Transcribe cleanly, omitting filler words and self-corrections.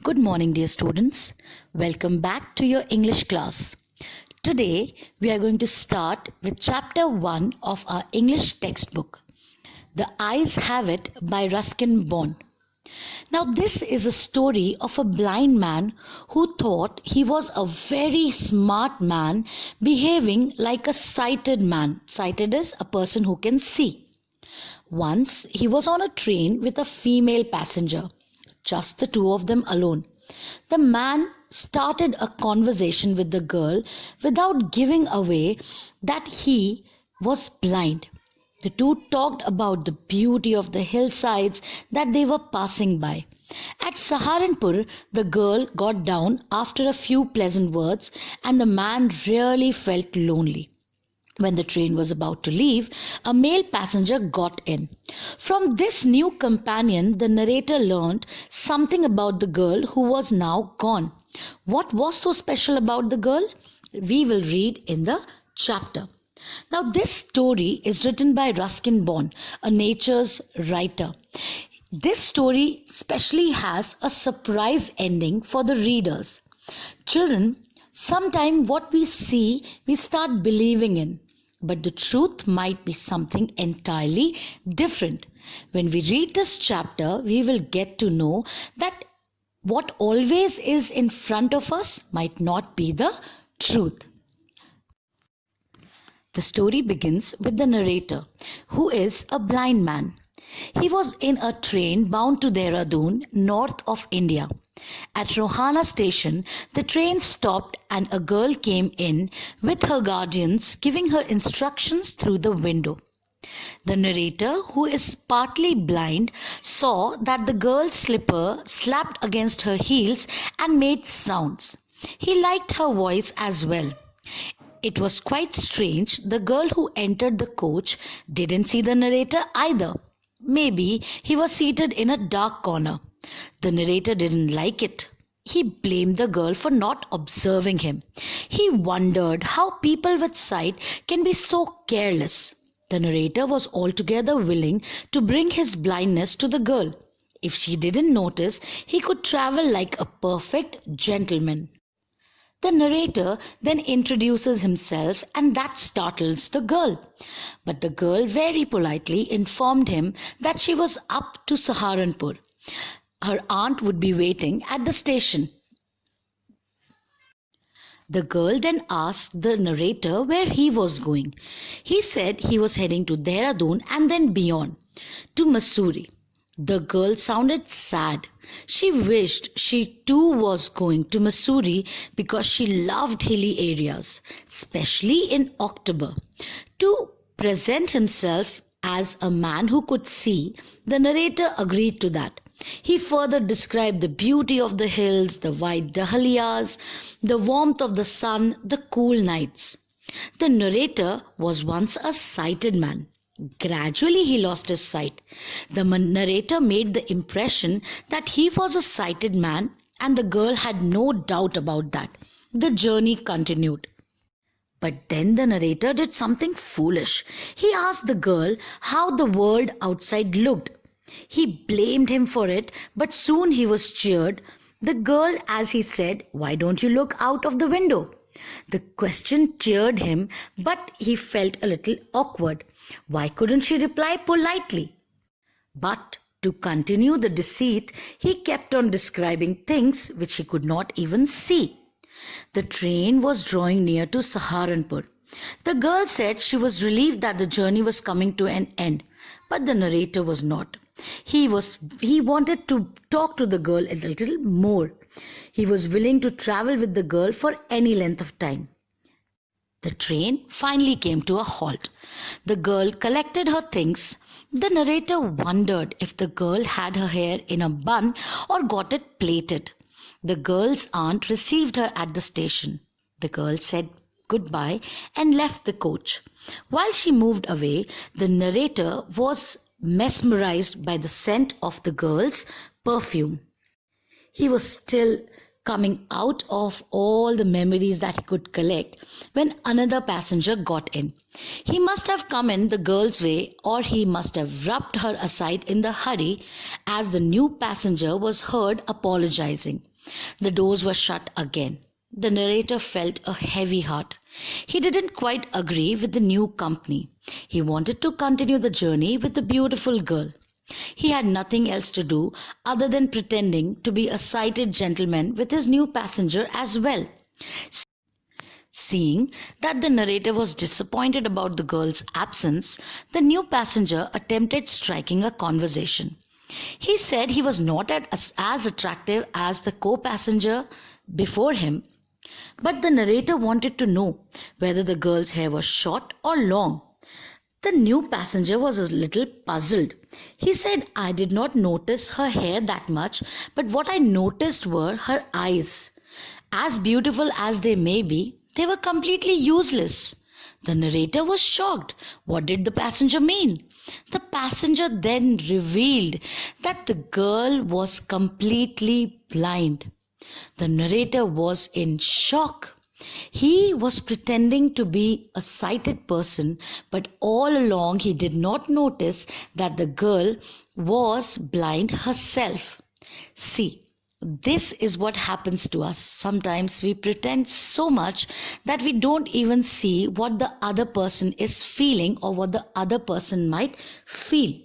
Good morning, dear students. Welcome back to your English class. Today, we are going to start with chapter 1 of our English textbook, The Eyes Have It by Ruskin. Now, this is a story of a blind man who thought he was a very smart man behaving like a sighted man. Sighted is a person who can see. Once, he was on a train with a female passenger. Just the two of them alone. The man started a conversation with the girl without giving away that he was blind. The two talked about the beauty of the hillsides that they were passing by. At Saharanpur, the girl got down after a few pleasant words, and the man really felt lonely. When the train was about to leave, a male passenger got in. From this new companion, the narrator learned something about the girl who was now gone. What was so special about the girl? We will read in the chapter. Now, this story is written by Ruskin, a nature's writer. This story especially has a surprise ending for the readers. Children, sometimes what we see, we start believing in. But the truth might be something entirely different. When we read this chapter, we will get to know that what always is in front of us might not be the truth. The story begins with the narrator, who is a blind man. He was in a train bound to Dehradun, north of India. At Rohana station, the train stopped and a girl came in with her guardians giving her instructions through the window. The narrator, who is partly blind, saw that the girl's slipper slapped against her heels and made sounds. He liked her voice as well. It was quite strange. The girl who entered the coach didn't see the narrator either. Maybe he was seated in a dark corner. The narrator didn't like it. He blamed the girl for not observing him. He wondered how people with sight can be so careless. The narrator was altogether willing to bring his blindness to the girl. If she didn't notice, he could travel like a perfect gentleman. The narrator then introduces himself, and that startles the girl. But the girl very politely informed him that she was up to Saharanpur. Her aunt would be waiting at the station. The girl then asked the narrator where he was going. He said he was heading to Dehradun and then beyond, to Mussoorie. The girl sounded sad. She wished she too was going to Mussoorie because she loved hilly areas, especially in October. To present himself as a man who could see, the narrator agreed to that. He further described the beauty of the hills, the white dahlias, the warmth of the sun, the cool nights. The narrator was once a sighted man. Gradually he lost his sight. The narrator made the impression that he was a sighted man, and the girl had no doubt about that. The journey continued. But then the narrator did something foolish. He asked the girl how the world outside looked. He blamed him for it, but soon he was cheered. The girl, as he said, "Why don't you look out of the window?" The question cheered him, but he felt a little awkward. Why couldn't she reply politely? But to continue the deceit, he kept on describing things which he could not even see. The train was drawing near to Saharanpur. The girl said she was relieved that the journey was coming to an end, but the narrator was not. He wanted to talk to the girl a little more. He was willing to travel with the girl for any length of time. The train finally came to a halt. The girl collected her things. The narrator wondered if the girl had her hair in a bun or got it plaited. The girl's aunt received her at the station. The girl said goodbye and left the coach. While she moved away, the narrator was mesmerized by the scent of the girl's perfume. He was still coming out of all the memories that he could collect when another passenger got in. He must have come in the girl's way, or he must have rubbed her aside in the hurry as the new passenger was heard apologizing. The doors were shut again. The narrator felt a heavy heart. He didn't quite agree with the new company. He wanted to continue the journey with the beautiful girl. He had nothing else to do other than pretending to be a sighted gentleman with his new passenger as well. Seeing that the narrator was disappointed about the girl's absence, the new passenger attempted striking a conversation. He said he was not as attractive as the co-passenger before him, but the narrator wanted to know whether the girl's hair was short or long. The new passenger was a little puzzled. He said, "I did not notice her hair that much, but what I noticed were her eyes. As beautiful as they may be, they were completely useless." The narrator was shocked. What did the passenger mean? The passenger then revealed that the girl was completely blind. The narrator was in shock. He was pretending to be a sighted person, but all along he did not notice that the girl was blind herself. See, this is what happens to us. Sometimes we pretend so much that we don't even see what the other person is feeling or what the other person might feel.